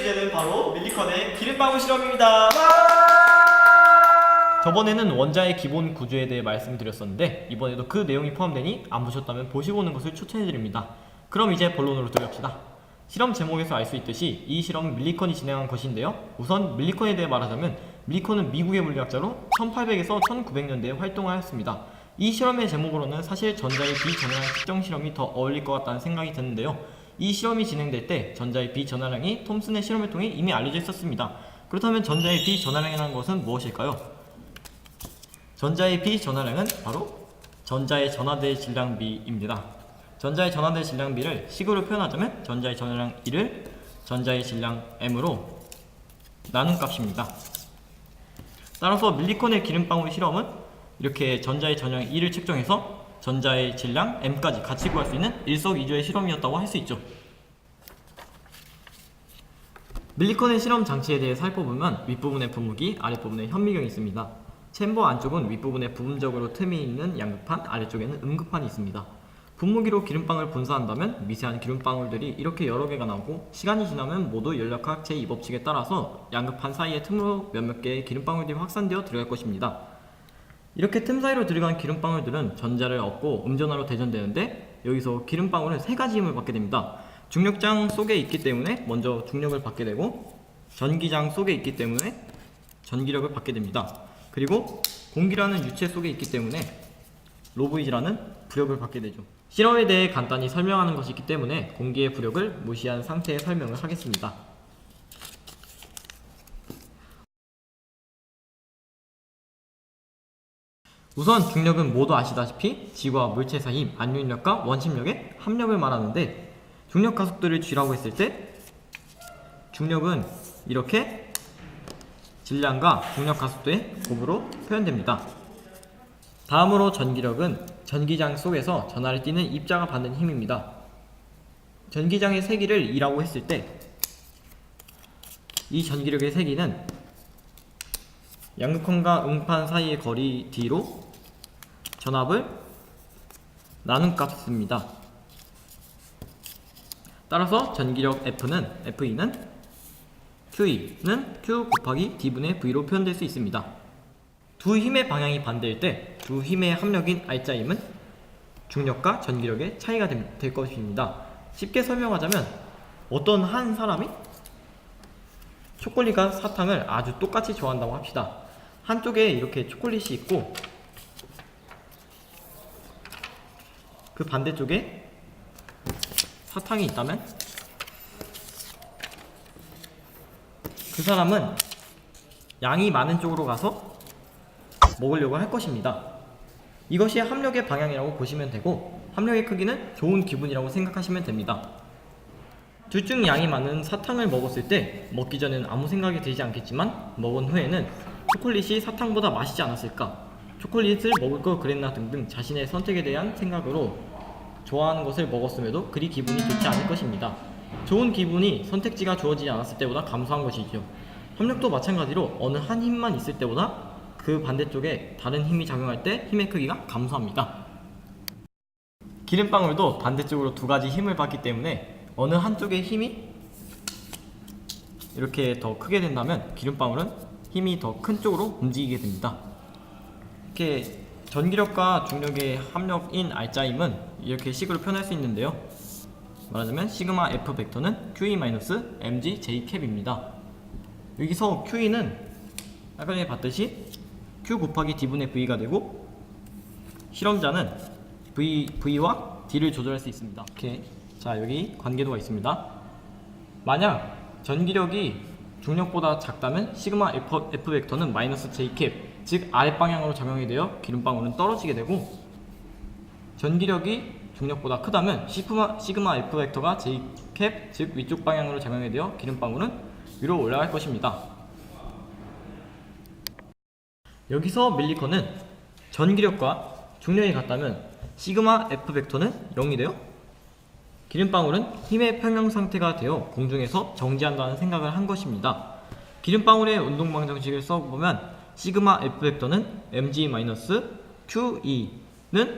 주제는 바로 밀리컨의 기름방울 실험입니다. 저번에는 원자의 기본 구조에 대해 말씀드렸었는데 이번에도 그 내용이 포함되니 안 보셨다면 보시고 오는 것을 추천해드립니다. 그럼 이제 본론으로 들어갑시다. 실험 제목에서 알 수 있듯이 이 실험은 밀리컨이 진행한 것인데요. 우선 밀리컨에 대해 말하자면 밀리컨은 미국의 물리학자로 1800에서 1900년대에 활동하였습니다. 이 실험의 제목으로는 사실 전자의 비전하량 측정 실험이 더 어울릴 것 같다는 생각이 드는데요. 이 실험이 진행될 때 전자의 비전하량이 톰슨의 실험을 통해 이미 알려져 있었습니다. 그렇다면 전자의 비전하량이라는 것은 무엇일까요? 전자의 비전하량은 바로 전자의 전하대 질량비입니다. 전자의 전하대 질량비를 식으로 표현하자면 전자의 전하량 1을 전자의 질량 m으로 나눈 값입니다. 따라서 밀리컨의 기름방울 실험은 이렇게 전자의 전하량 1을 측정해서 전자의 질량 m까지 같이 구할 수 있는 일석이조의 실험이었다고 할 수 있죠. 밀리컨의 실험 장치에 대해 살펴보면 윗부분에 분무기, 아랫부분에 현미경이 있습니다. 챔버 안쪽은 윗부분에 부분적으로 틈이 있는 양극판, 아래쪽에는 음극판이 있습니다. 분무기로 기름방울 분사한다면 미세한 기름방울들이 이렇게 여러 개가 나오고 시간이 지나면 모두 연력학 제2법칙에 따라서 양극판 사이의 틈으로 몇몇 개의 기름방울들이 확산되어 들어갈 것입니다. 이렇게 틈 사이로 들어간 기름방울들은 전자를 얻고 음전하로 대전되는데 여기서 기름방울은 세 가지 힘을 받게 됩니다. 중력장 속에 있기 때문에 먼저 중력을 받게 되고 전기장 속에 있기 때문에 전기력을 받게 됩니다. 그리고 공기라는 유체 속에 있기 때문에 로브이즈라는 부력을 받게 되죠. 실험에 대해 간단히 설명하는 것이기 때문에 공기의 부력을 무시한 상태의 설명을 하겠습니다. 우선 중력은 모두 아시다시피 지구와 물체 사이 힘, 안윤력과 원심력의 합력을 말하는데 중력 가속도를 g라고 했을 때 중력은 이렇게 질량과 중력 가속도의 곱으로 표현됩니다. 다음으로 전기력은 전기장 속에서 전하를 띠는 입자가 받는 힘입니다. 전기장의 세기를 E라고 했을 때 이 전기력의 세기는 양극판과 음판 사이의 거리 D로 전압을 나눈 값입니다. 따라서 전기력 FE는 QE는 Q 곱하기 D분의 V로 표현될 수 있습니다. 두 힘의 방향이 반대일 때 두 힘의 합력인 R자 힘은 중력과 전기력의 차이가 될 것입니다. 쉽게 설명하자면 어떤 한 사람이 초콜릿과 사탕을 아주 똑같이 좋아한다고 합시다. 한쪽에 이렇게 초콜릿이 있고 그 반대쪽에 사탕이 있다면 그 사람은 양이 많은 쪽으로 가서 먹으려고 할 것입니다. 이것이 합력의 방향이라고 보시면 되고 합력의 크기는 좋은 기분이라고 생각하시면 됩니다. 둘 중 양이 많은 사탕을 먹었을 때 먹기 전에는 아무 생각이 들지 않겠지만 먹은 후에는 초콜릿이 사탕보다 맛있지 않았을까? 초콜릿을 먹을 걸 그랬나 등등 자신의 선택에 대한 생각으로 좋아하는 것을 먹었음에도 그리 기분이 좋지 않을 것입니다. 좋은 기분이 선택지가 주어지지 않았을 때보다 감소한 것이죠. 합력도 마찬가지로 어느 한 힘만 있을 때보다 그 반대쪽에 다른 힘이 작용할 때 힘의 크기가 감소합니다. 기름방울도 반대쪽으로 두 가지 힘을 받기 때문에 어느 한쪽의 힘이 이렇게 더 크게 된다면 기름방울은 힘이 더 큰 쪽으로 움직이게 됩니다. 이렇게 전기력과 중력의 합력인 R자 힘은 이렇게 식으로 표현할 수 있는데요. 말하자면 시그마 F 벡터는 QE-mg J캡입니다. 여기서 QE는 아까 전에 봤듯이 Q 곱하기 D분의 V가 되고 실험자는 V와 D를 조절할 수 있습니다. 이렇게 자 여기 관계도가 있습니다. 만약 전기력이 중력보다 작다면 시그마 F 벡터는 마이너스 J캡 즉 아랫방향으로 작용이 되어 기름방울은 떨어지게 되고 전기력이 중력보다 크다면 시그마 F 벡터가 J캡 즉 위쪽 방향으로 작용이 되어 기름방울은 위로 올라갈 것입니다. 여기서 밀리컨은 전기력과 중력이 같다면 시그마 F 벡터는 0이 되어 기름방울은 힘의 평형 상태가 되어 공중에서 정지한다는 생각을 한 것입니다. 기름방울의 운동방 정식을 써보면 시그마 F 벡터는 mg-QE는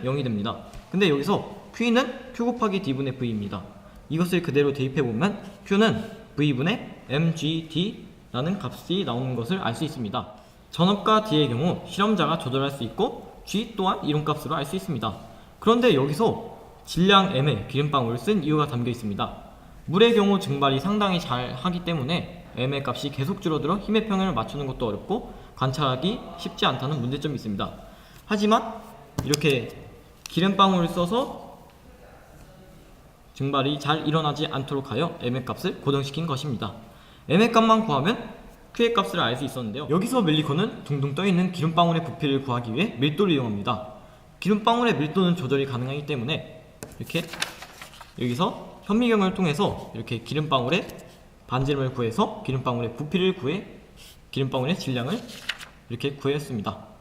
0이 됩니다. 근데 여기서 Q는 Q 곱하기 D분의 V입니다. 이것을 그대로 대입해보면 Q는 V분의 mgd라는 값이 나오는 것을 알 수 있습니다. 전압과 D의 경우 실험자가 조절할 수 있고 G 또한 이론값으로 알 수 있습니다. 그런데 여기서 질량 m의 기름방울을 쓴 이유가 담겨 있습니다. 물의 경우 증발이 상당히 잘 하기 때문에 m의 값이 계속 줄어들어 힘의 평형을 맞추는 것도 어렵고 관찰하기 쉽지 않다는 문제점이 있습니다. 하지만 이렇게 기름방울을 써서 증발이 잘 일어나지 않도록 하여 m의 값을 고정시킨 것입니다. m의 값만 구하면 q의 값을 알 수 있었는데요. 여기서 멜리콘은 둥둥 떠있는 기름방울의 부피를 구하기 위해 밀도를 이용합니다. 기름방울의 밀도는 조절이 가능하기 때문에 이렇게 여기서 현미경을 통해서 이렇게 기름방울의 반지름을 구해서 기름방울의 부피를 구해 기름방울의 질량을 이렇게 구했습니다.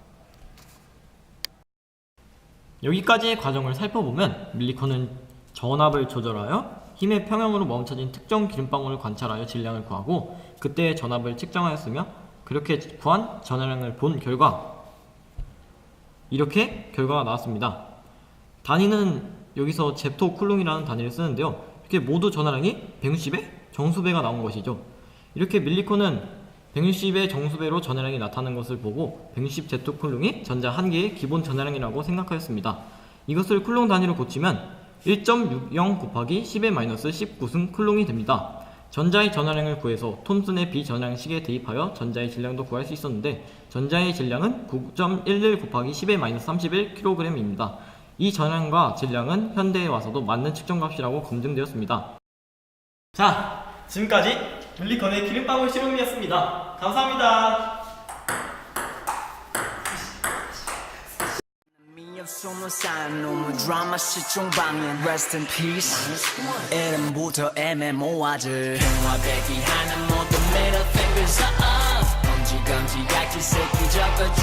여기까지의 과정을 살펴보면 밀리콘은 전압을 조절하여 힘의 평형으로 멈춰진 특정 기름방울을 관찰하여 질량을 구하고 그때의 전압을 측정하였으며 그렇게 구한 전하량을 본 결과 이렇게 결과가 나왔습니다. 단위는 여기서 잽토쿨롱이라는 단위를 쓰는데요. 이렇게 모두 전하량이 160의 정수배가 나온 것이죠. 이렇게 밀리콘은 160의 정수배로 전하량이 나타나는 것을 보고 160 잽토쿨롱이 전자 한 개의 기본 전하량이라고 생각하였습니다. 이것을 쿨롱 단위로 고치면 1.60 곱하기 10의 마이너스 19승 쿨롱이 됩니다. 전자의 전하량을 구해서 톰슨의 비전하량식에 대입하여 전자의 질량도 구할 수 있었는데 전자의 질량은 9.11 곱하기 10의 마이너스 31kg입니다. 이 전하량과 질량은 현대에 와서도 맞는 측정값이라고 검증되었습니다. 자, 지금까지 밀리컨의 기름방울 실험이었습니다. 감사합니다. 너무 드라마 실종방은 Rest in peace 이름부터 애매모호하들 평화되기 하는 모든 middle fingers up 엄지검지 약지 새끼 적어줘